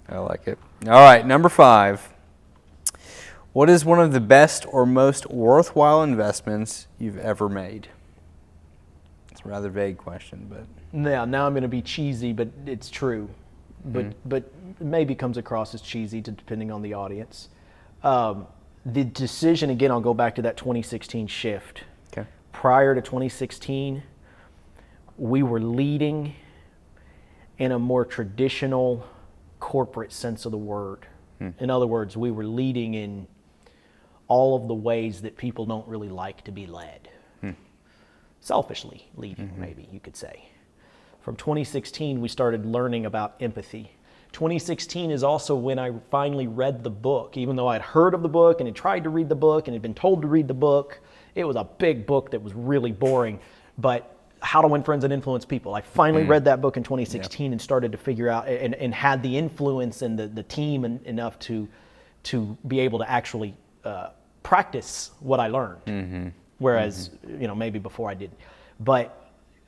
I like it. All right, number 5. What is one of the best or most worthwhile investments you've ever made? It's a rather vague question, but... Now I'm going to be cheesy, but it's true. But maybe comes across as cheesy depending on the audience. The decision, again, I'll go back to that 2016 shift. Okay. Prior to 2016, we were leading in a more traditional corporate sense of the word. In other words, we were leading in all of the ways that people don't really like to be led. Selfishly leading, maybe you could say. From 2016, we started learning about empathy. 2016 is also when I finally read the book. Even though I'd heard of the book and had tried to read the book and had been told to read the book, it was a big book that was really boring. But How to Win Friends and Influence People. I finally read that book in 2016 and started to figure out and had the influence and the team enough to be able to actually practice what I learned. Whereas, maybe before I didn't. But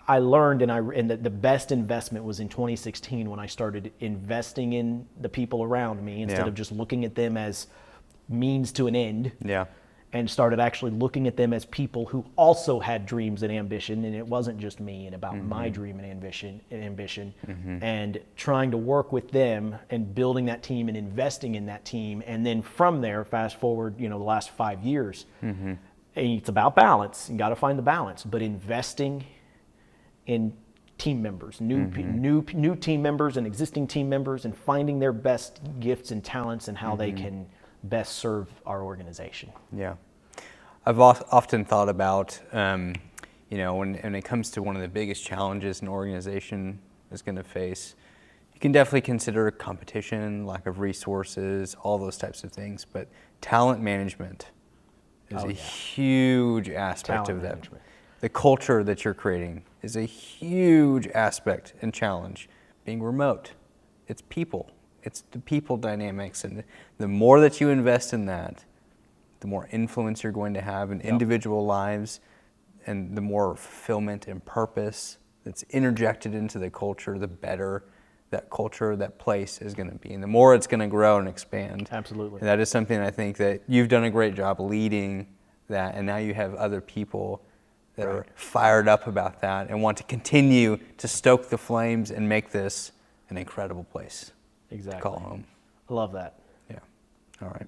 I learned, and the best investment was in 2016 when I started investing in the people around me instead of just looking at them as means to an end. Yeah. And started actually looking at them as people who also had dreams and ambition, and it wasn't just me and about my dream and ambition, and trying to work with them and building that team and investing in that team. And then from there, fast forward, the last 5 years, it's about balance. You got to find the balance, but investing in team members, new team members and existing team members, and finding their best gifts and talents and how they can best serve our organization. Yeah. I've often thought about, when it comes to one of the biggest challenges an organization is going to face, you can definitely consider competition, lack of resources, all those types of things, but talent management is a huge aspect of that. The culture that you're creating is a huge aspect and challenge. Being remote, it's people. It's the people dynamics, and the more that you invest in that, the more influence you're going to have in individual lives, and the more fulfillment and purpose that's interjected into the culture, the better that culture, that place is going to be, and the more it's going to grow and expand. Absolutely. And that is something I think that you've done a great job leading that, and now you have other people that are fired up about that and want to continue to stoke the flames and make this an incredible place. Exactly. To call home. I love that. Yeah. All right.